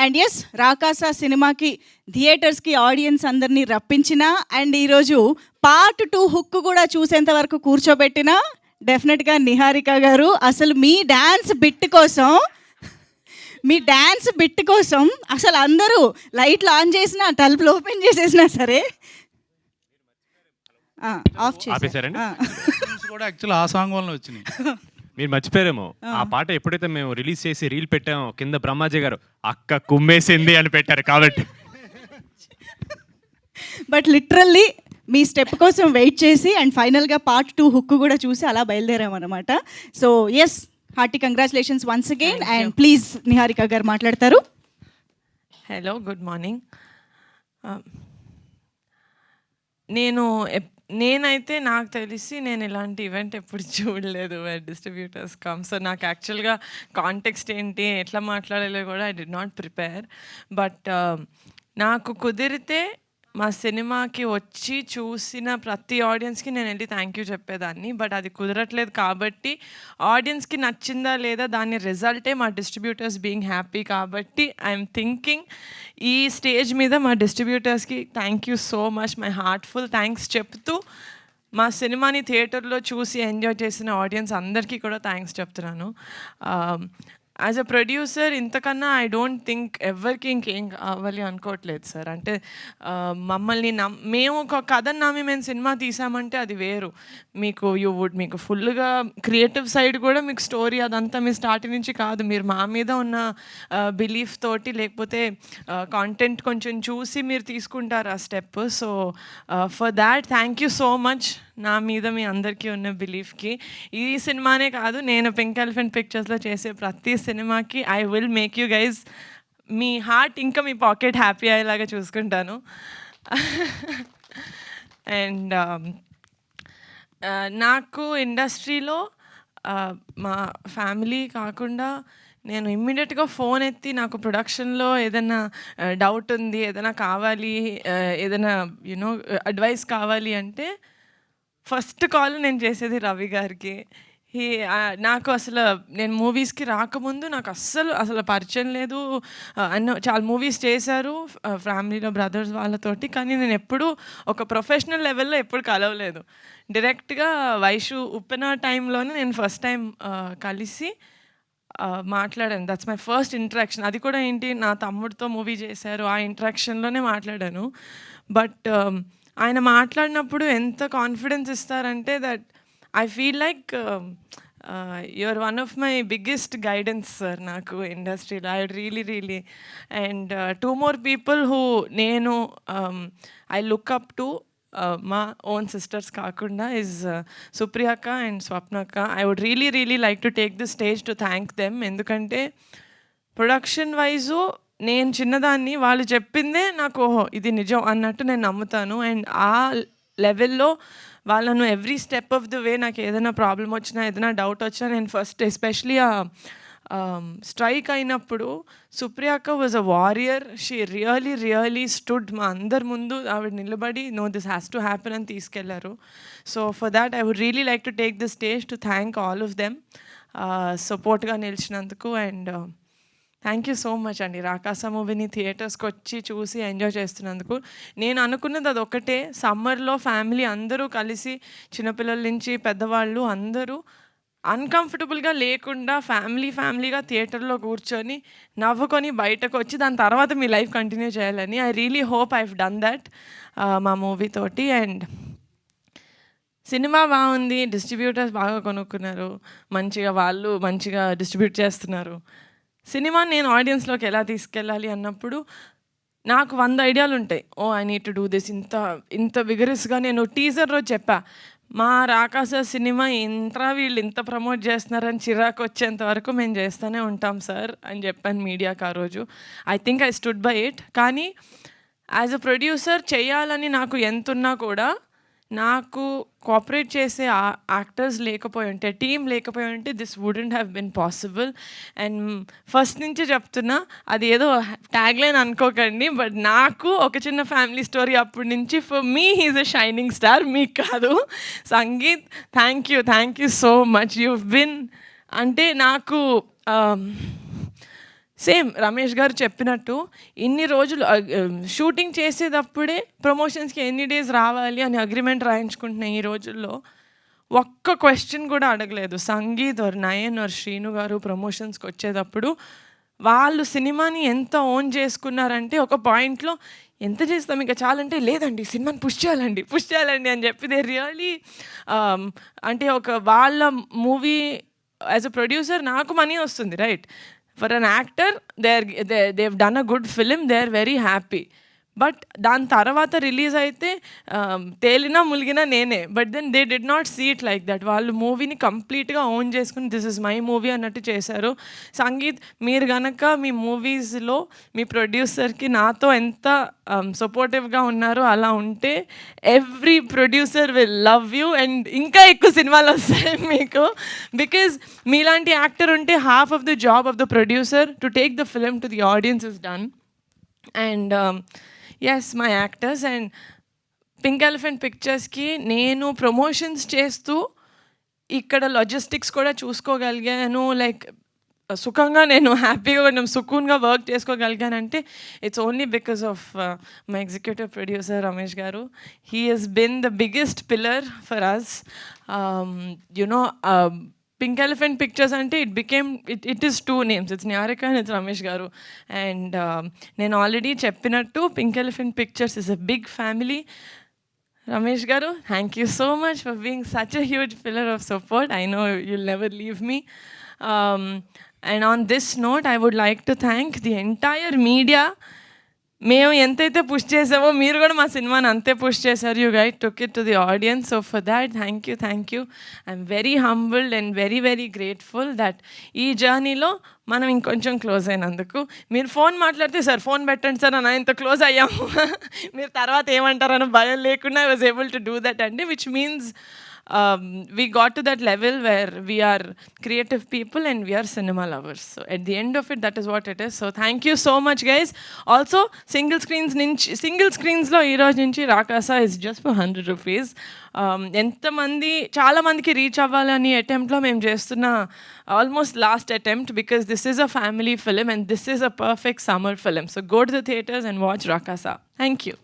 And yes, రాకాస సినిమాకి థియేటర్స్కి audience అందరినీ రప్పించిన అండ్ ఈరోజు పార్ట్ 2 హుక్ కూడా చూసేంత వరకు కూర్చోబెట్టిన డెఫినెట్గా నిహారిక గారు. అసలు మీ డ్యాన్స్ బిట్ కోసం అసలు అందరూ లైట్లు ఆన్ చేసినా తలుపులు ఓపెన్ చేసేసినా సరే ఆఫ్ ఆపేశారండి. కూడా యాక్చువల్ ఆ సాంగ్ వల్ల వచ్చినాయి. మీరు మర్చిపోయారేమో, ఆ పాట ఎప్పుడైతే మేము రిలీజ్ చేసి రీల్ పెట్టామో కింద బ్రహ్మాజీ గారు అక్క కుమ్మేసింది అని పెట్టారు కాబట్టి. బట్ లిటరల్లీ మీ స్టెప్ కోసం వెయిట్ చేసి అండ్ ఫైనల్గా పార్ట్ 2 హుక్ కూడా చూసి అలా బయలుదేరామన్నమాట. So yes, hearty congratulations once again. And please Niharika garu మాట్లాడతారు. Hello, good morning. నేనైతే నాకు తెలిసి నేను ఇలాంటి ఈవెంట్ ఎప్పుడు చూడలేదు డిస్ట్రిబ్యూటర్స్ కమ్. సో నాకు యాక్చువల్గా కాంటెక్స్ట్ ఏంటి, ఎట్లా మాట్లాడాలో కూడా I did not prepare. But నాకు కుదిరితే మా సినిమాకి వచ్చి చూసిన ప్రతి ఆడియన్స్కి నేను వెళ్ళి థ్యాంక్ యూ చెప్పేదాన్ని. బట్ అది కుదరట్లేదు కాబట్టి ఆడియన్స్కి నచ్చిందా లేదా దాని రిజల్టే మా డిస్ట్రిబ్యూటర్స్ బీయింగ్ హ్యాపీ. కాబట్టి ఐఎమ్ థింకింగ్ ఈ స్టేజ్ మీద మా డిస్ట్రిబ్యూటర్స్కి thank you so much, my heartful thanks చెప్తూ మా సినిమాని థియేటర్లో చూసి ఎంజాయ్ చేసిన ఆడియన్స్ అందరికీ కూడా థ్యాంక్స్ చెప్తున్నాను. యాజ్ అ ప్రొడ్యూసర్ ఇంతకన్నా ఐ డోంట్ థింక్ ఎవరికి ఇంకేం కావాలి అనుకోవట్లేదు సార్. అంటే మమ్మల్ని మేము ఒక కథను నమ్మి మేము సినిమా తీసామంటే అది వేరు. మీకు ఫుల్గా క్రియేటివ్ సైడ్ కూడా మీకు స్టోరీ అదంతా మీ స్టార్టింగ్ నుంచి కాదు, మీరు మా మీద ఉన్న బిలీఫ్ తోటి లేకపోతే కాంటెంట్ కొంచెం చూసి మీరు తీసుకుంటారు ఆ step. So for that thank you so much, నా మీద మీ అందరికీ ఉన్న బిలీఫ్కి. ఈ సినిమానే కాదు, నేను పింక్ ఎలిఫెంట్ పిక్చర్స్లో చేసే ప్రతి సినిమాకి I will make you guys me heart ఇంకా మీ పాకెట్ హ్యాపీ అయ్యేలాగా చూసుకుంటాను. అండ్ నాకు ఇండస్ట్రీలో మా ఫ్యామిలీ కాకుండా నేను ఇమ్మీడియట్గా ఫోన్ ఎత్తి నాకు ప్రొడక్షన్లో ఏదైనా డౌట్ ఉంది, ఏదైనా కావాలి, ఏదైనా యూనో అడ్వైస్ కావాలి అంటే ఫస్ట్ కాల్ నేను చేసేది రవి గారికి. నాకు అసలు నేను మూవీస్కి రాకముందు నాకు అసలు పరిచయం లేదు. చాలా మూవీస్ చేశారు ఫ్యామిలీలో బ్రదర్స్ వాళ్ళతోటి, కానీ నేను ఎప్పుడూ ఒక ప్రొఫెషనల్ లెవెల్లో ఎప్పుడు కలవలేదు. డైరెక్ట్గా వైషు ఉప్పెన టైంలోనే నేను ఫస్ట్ టైం కలిసి మాట్లాడాను. That's my first interaction. అది కూడా ఏంటి, నా తమ్ముడితో మూవీ చేశారు, ఆ ఇంటరాక్షన్లోనే మాట్లాడాను. బట్ ఆయన మాట్లాడినప్పుడు ఎంత కాన్ఫిడెన్స్ ఇస్తారంటే that I feel like you're one of my biggest guidance sir నాకు ఇండస్ట్రీలో. I really and 2 more people who నేను ఐ లుక్ అప్ టు మా ఓన్ సిస్టర్స్ కాకుండా ఇస్ సుప్రియక్క అండ్ స్వప్నక్క. I would really like to take the stage to thank them. ఎందుకంటే production wise నేను చిన్నదాన్ని, వాళ్ళు చెప్పిందే నాకు ఓహో ఇది నిజం అన్నట్టు నేను నమ్ముతాను. అండ్ ఆ లెవెల్లో వాళ్ళను every step of the way నాకు ఏదైనా ప్రాబ్లం వచ్చినా, ఏదైనా డౌట్ వచ్చినా, నేను ఫస్ట్ ఎస్పెషలీ ఆ స్ట్రైక్ అయినప్పుడు సుప్రియక్క was a warrior. She really stood మా అందరి ముందు ఆవిడ నిలబడి no this has to happen అని తీసుకెళ్లారు. So for that I would really like to take the stage to thank all of them సపోర్ట్గా నిలిచినందుకు. And thank you so much అండి, రాకాస మూవీని థియేటర్స్కి వచ్చి చూసి ఎంజాయ్ చేస్తున్నందుకు. నేను అనుకున్నది అది ఒకటే, సమ్మర్లో ఫ్యామిలీ అందరూ కలిసి చిన్నపిల్లల నుంచి పెద్దవాళ్ళు అందరూ అన్కంఫర్టబుల్గా లేకుండా ఫ్యామిలీగా థియేటర్లో కూర్చొని నవ్వుకొని బయటకు వచ్చి దాని తర్వాత మీ లైఫ్ కంటిన్యూ చేయాలని I really hope I have done that మా మూవీ తోటి. అండ్ సినిమా బాగుంది, డిస్ట్రిబ్యూటర్స్ బాగా కొనుక్కున్నారు, వాళ్ళు మంచిగా డిస్ట్రిబ్యూట్ చేస్తున్నారు. సినిమా నేను ఆడియన్స్లోకి ఎలా తీసుకెళ్ళాలి అన్నప్పుడు నాకు 100 ఐడియాలు ఉంటాయి. I need to do this. ఇంత విగరస్గా నేను టీజర్ రోజు చెప్పా, మా రాకాస సినిమా వీళ్ళు ఇంత ప్రమోట్ చేస్తున్నారని చిరాకు వచ్చేంత వరకు మేము చేస్తూనే ఉంటాం సార్ అని చెప్పాను మీడియాకి ఆ రోజు. I think I stood by it. కానీ యాజ్ అ ప్రొడ్యూసర్ చేయాలని నాకు ఎంతున్నా కూడా నాకు కోఆపరేట్ చేసే యాక్టర్స్ లేకపోయి ఉంటే, టీం లేకపోయి ఉంటే this wouldn't have been possible. And first నుంచి చెప్తున్నా, అది ఏదో ట్యాగ్లైన్ అనుకోకండి, బట్ నాకు ఒక చిన్న ఫ్యామిలీ స్టోరీ అప్పటి నుంచి for me he's a shining star, మీకు కాదు. Sangeet thank you so much. You been అంటే నాకు సేమ్ రమేష్ గారు చెప్పినట్టు ఇన్ని రోజులు షూటింగ్ చేసేటప్పుడే ప్రమోషన్స్కి ఎన్ని డేస్ రావాలి అని అగ్రిమెంట్ రాయించుకుంటున్నాయి ఈ రోజుల్లో. ఒక్క క్వశ్చన్ కూడా అడగలేదు. సంగీత్ ఆర్ నయన్ ఆర్ శ్రీను గారు ప్రమోషన్స్కి వచ్చేటప్పుడు వాళ్ళు సినిమాని ఎంత ఓన్ చేసుకున్నారంటే ఒక పాయింట్లో ఎంత చేస్తాం ఇంకా చాలంటే లేదండి సినిమాని పుష్ చేయాలండి అని చెప్పి దే రియలీ అంటే ఒక వాళ్ళ మూవీ యాజ్ అ ప్రొడ్యూసర్ నాకు మనీ వస్తుంది right. For an actor they done a good film, they are very happy. But దాని తర్వాత రిలీజ్ అయితే తేలినా ములిగినా నేనే. But then they did not see it like that. వాళ్ళు మూవీని కంప్లీట్గా ఓన్ చేసుకుని దిస్ ఇస్ మై మూవీ అన్నట్టు చేశారు. సంగీత్, మీరు గనక మీ మూవీస్లో మీ ప్రొడ్యూసర్కి నాతో ఎంత సపోర్టివ్గా ఉన్నారో అలా ఉంటే every producer will love you and ఇంకా ఎక్కువ సినిమాలు వస్తాయి మీకు. బికాజ్ మీలాంటి యాక్టర్ ఉంటే half of the job of the producer to take the film to the audience is done. And yes my actors and pink elephant పిక్చర్స్కి నేను promotions చేస్తూ ఇక్కడ లాజిస్టిక్స్ కూడా చూసుకోగలిగాను. లైక్ సుఖంగా నేను హ్యాపీగా కొంచెం సుకూన్గా వర్క్ చేసుకోగలిగానంటే it's only because of my executive producer Ramesh garu. He he's been the biggest pillar for us. You know pink elephant pictures అంటే it is 2 names. It's Niharika and it's Ramesh garu. And నేను ఆల్రెడీ చెప్పినట్టు pink elephant pictures is a big family. Ramesh garu, thank you so much for being such a huge pillar of support. I know you'll never leave me. And on this note I would like to thank the entire media. మేము ఎంతైతే push చేసామో మీరు కూడా మా సినిమాని అంతే push చేశారు. You guide took it to the audience. So for that thank you. I'm very humbled and very very grateful that ఈ జర్నీలో మనం ఇంకొంచెం క్లోజ్ అయినందుకు. మీరు ఫోన్ మాట్లాడితే సార్ ఫోన్ పెట్టండి సార్ అని ఇంత క్లోజ్ అయ్యాము మీరు తర్వాత ఏమంటారని భయం లేకుండా I was able to do that అండి. Which means we got to that level where we are creative people and we are cinema lovers. So at the end of it, that is what it is. So thank you so much guys. Also single screens lo ee roju nunchi Rakasa is just for 100 rupees. ఎంతమంది చాలా మందికి reach అవ్వాలని అటెంప్ట్లో మేము చేస్తున్న almost last attempt because this is a family film and this is a perfect summer film. So go to the theatres and watch Rakasa. Thank you.